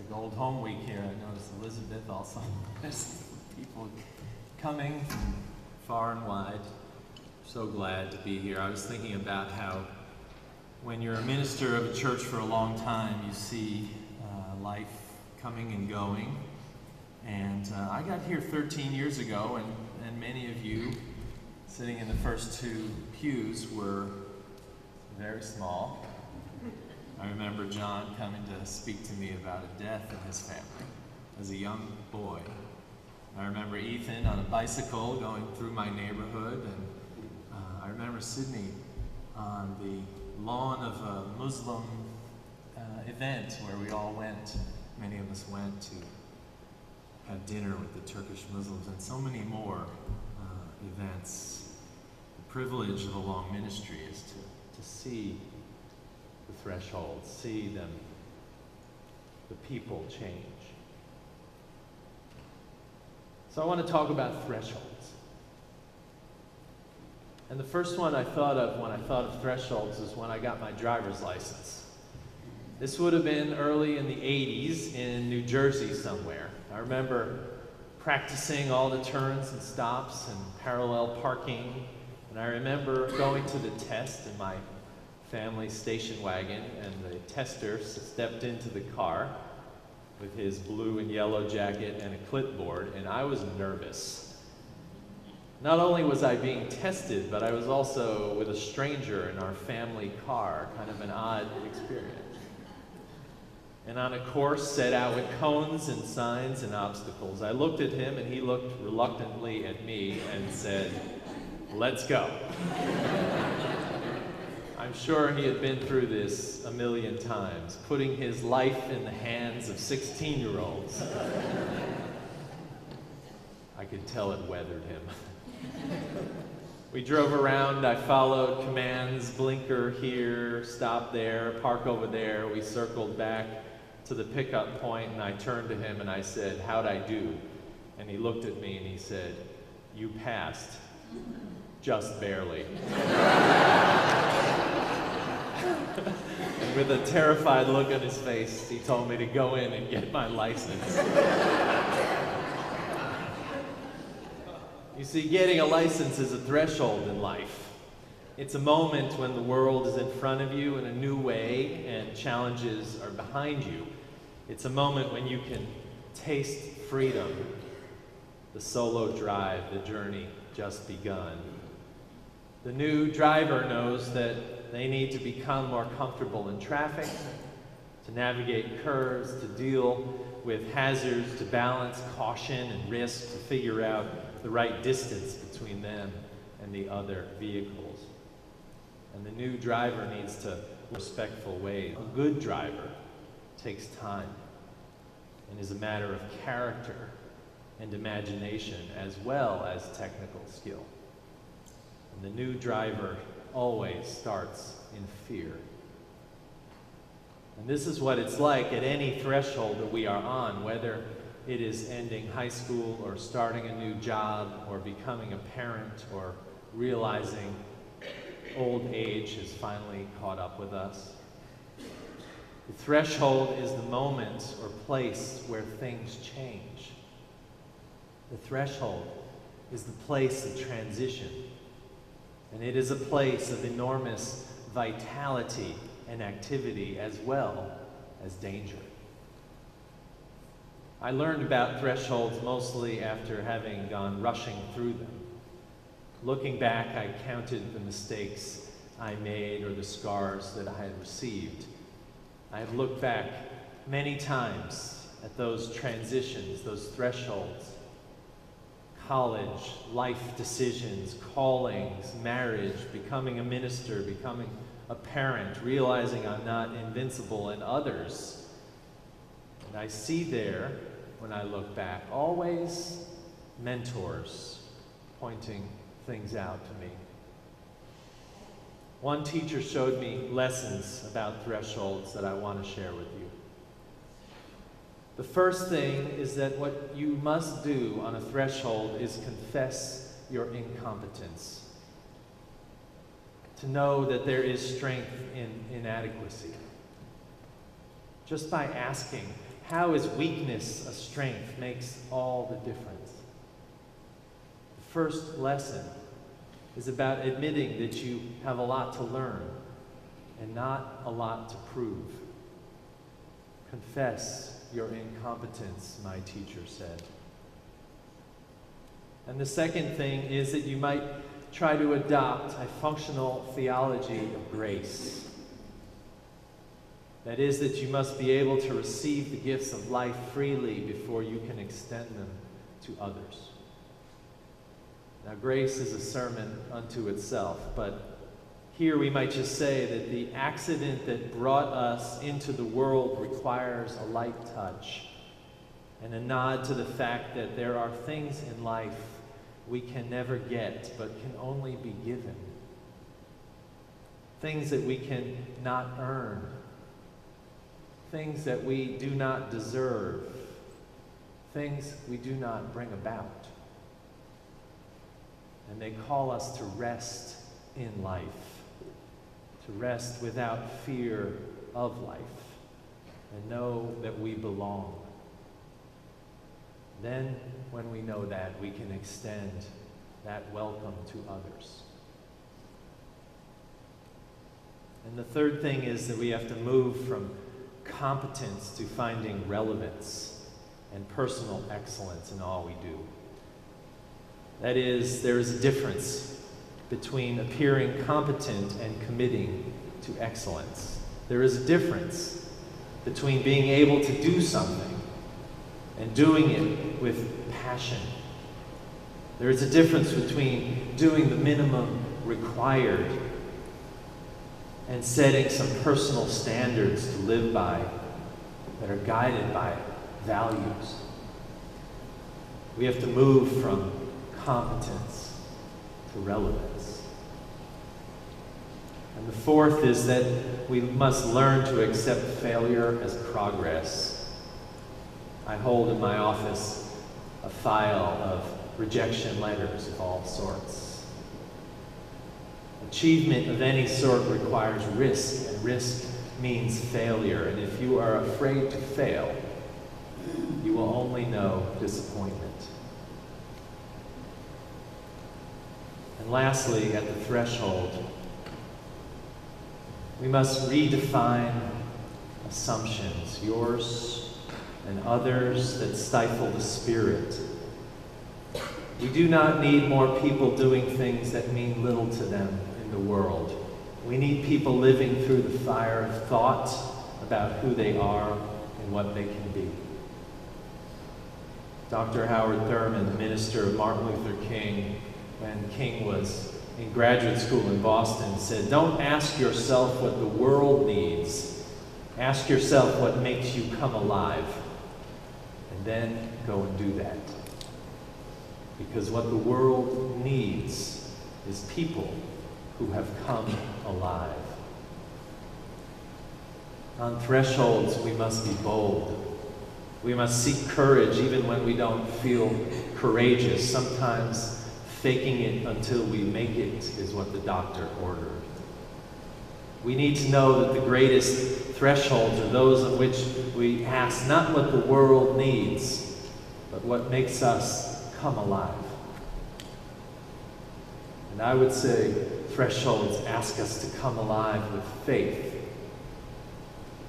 like Old Home Week here. I noticed Elizabeth also. There's people coming from far and wide. So glad to be here. I was thinking about how when you're a minister of a church for a long time, you see life coming and going. And I got here 13 years ago, and many of you sitting in the first two pews were very small. I remember John coming to speak to me about a death in his family as a young boy. I remember Ethan on a bicycle going through my neighborhood, and I remember Sydney on the lawn of a Muslim event where we all went. Many of us went to have dinner with the Turkish Muslims, and so many more events. The privilege of a long ministry is to see the thresholds, see them, the people change. So I want to talk about thresholds. And the first one I thought of when I thought of thresholds is when I got my driver's license. This would have been early in the 80s in New Jersey somewhere. I remember practicing all the turns and stops and parallel parking. And I remember going to the test in my family station wagon, and the tester stepped into the car with his blue and yellow jacket and a clipboard, and I was nervous. Not only was I being tested, but I was also with a stranger in our family car, kind of an odd experience. And on a course set out with cones and signs and obstacles, I looked at him and he looked reluctantly at me and said, "Let's go." I'm sure he had been through this a million times, putting his life in the hands of 16-year-olds. I could tell it weathered him. We drove around, I followed commands, blinker here, stop there, park over there. We circled back to the pickup point, and I turned to him and I said, "How'd I do?" And he looked at me and he said, "You passed, just barely." And with a terrified look on his face, he told me to go in and get my license. You see, getting a license is a threshold in life. It's a moment when the world is in front of you in a new way and challenges are behind you. It's a moment when you can taste freedom, the solo drive, the journey just begun. The new driver knows that they need to become more comfortable in traffic, to navigate curves, to deal with hazards, to balance caution and risk, to figure out the right distance between them and the other vehicles. And the new driver needs to respectful ways. A good driver takes time and is a matter of character and imagination as well as technical skill. And the new driver always starts in fear. And this is what it's like at any threshold that we are on, whether it is ending high school or starting a new job or becoming a parent or realizing old age has finally caught up with us. The threshold is the moment or place where things change. The threshold is the place of transition, and it is a place of enormous vitality and activity as well as danger. I learned about thresholds mostly after having gone rushing through them. Looking back, I counted the mistakes I made or the scars that I had received. I have looked back many times at those transitions, those thresholds. College, life decisions, callings, marriage, becoming a minister, becoming a parent, realizing I'm not invincible, and others. And I see there, when I look back, always mentors pointing things out to me. One teacher showed me lessons about thresholds that I want to share with you. The first thing is that what you must do on a threshold is confess your incompetence. To know that there is strength in inadequacy. Just by asking, How is weakness a strength makes all the difference. The first lesson is about admitting that you have a lot to learn and not a lot to prove. Confess your incompetence, my teacher said. And the second thing is that you might try to adopt a functional theology of grace. That is, that you must be able to receive the gifts of life freely before you can extend them to others. Now, grace is a sermon unto itself, but here we might just say that the accident that brought us into the world requires a light touch and a nod to the fact that there are things in life we can never get but can only be given. Things that we can not earn. Things that we do not deserve. Things we do not bring about. And they call us to rest in life. To rest without fear of life. And know that we belong. Then, when we know that, we can extend that welcome to others. And the third thing is that we have to move from competence to finding relevance and personal excellence in all we do. That is, there is a difference between appearing competent and committing to excellence. There is a difference between being able to do something and doing it with passion. There is a difference between doing the minimum required and setting some personal standards to live by that are guided by values. We have to move from competence to relevance. And the fourth is that we must learn to accept failure as progress. I hold in my office a file of rejection letters of all sorts. Achievement of any sort requires risk, and risk means failure. And if you are afraid to fail, you will only know disappointment. And lastly, at the threshold, we must redefine assumptions, yours and others, that stifle the spirit. We do not need more people doing things that mean little to them in the world. We need people living through the fire of thought about who they are and what they can be. Dr. Howard Thurman, the minister of Martin Luther King, when King was in graduate school in Boston, said, "Don't ask yourself what the world needs. Ask yourself what makes you come alive. And then go and do that." Because what the world needs is people who have come alive. On thresholds, we must be bold. We must seek courage even when we don't feel courageous. Sometimes faking it until we make it is what the doctor ordered. We need to know that the greatest thresholds are those in which we ask not what the world needs, but what makes us come alive. And I would say thresholds ask us to come alive with faith,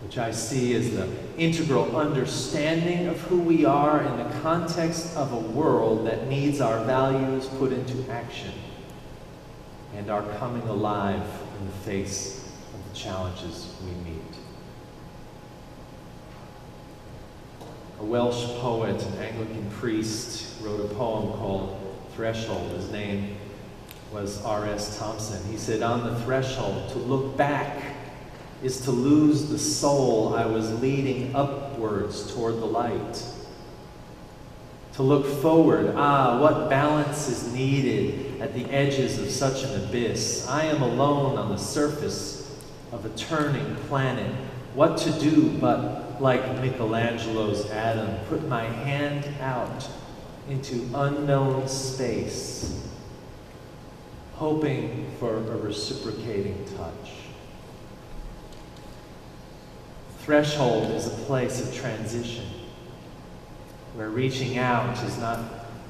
which I see as the integral understanding of who we are in the context of a world that needs our values put into action and our coming alive in the face of the challenges we meet. A Welsh poet and Anglican priest wrote a poem called Threshold. His name was R.S. Thompson. He said, "On the threshold, to look back is to lose the soul I was leading upwards toward the light. To look forward, what balance is needed at the edges of such an abyss. I am alone on the surface of a turning planet. What to do but, like Michelangelo's Adam, put my hand out into unknown space, hoping for a reciprocating touch." threshold is a place of transition, where reaching out is not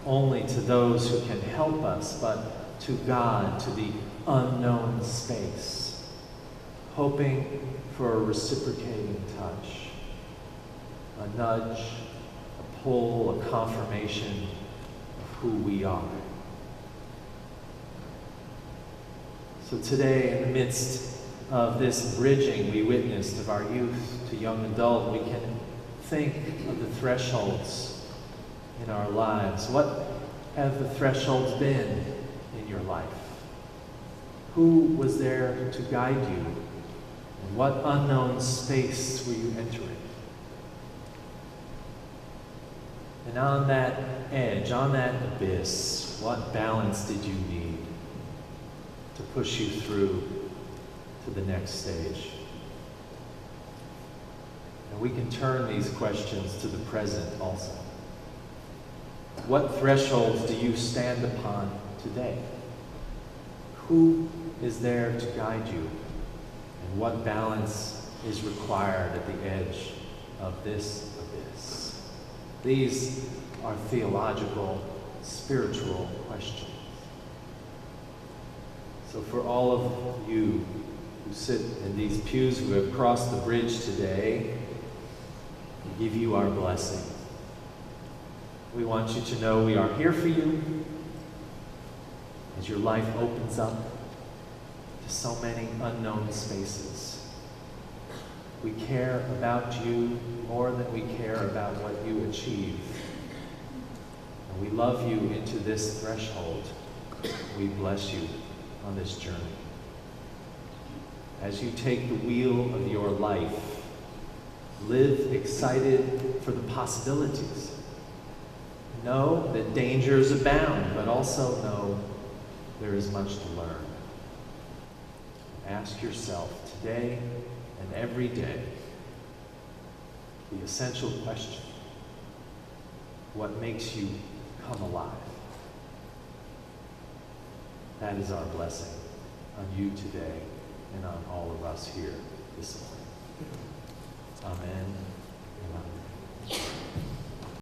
only to those who can help us, but to God, to the unknown space, hoping for a reciprocating touch, a nudge, a pull, a confirmation of who we are. So today, in the midst of this bridging we witnessed of our youth to young adult, we can think of the thresholds in our lives. What have the thresholds been in your life? Who was there to guide you? And what unknown space were you entering? And on that edge, on that abyss, what balance did you need to push you through to the next stage? And we can turn these questions to the present also. What thresholds do you stand upon today? Who is there to guide you? And what balance is required at the edge of this abyss? These are theological, spiritual questions. So for all of you who sit in these pews, who have crossed the bridge today, we give you our blessing. We want you to know we are here for you as your life opens up to so many unknown spaces. We care about you more than we care about what you achieve. And we love you into this threshold. We bless you on this journey. As you take the wheel of your life, live excited for the possibilities. Know that dangers abound, but also know there is much to learn. Ask yourself today and every day the essential question: what makes you come alive? That is our blessing on you today and on all of us here this morning. Amen. Amen.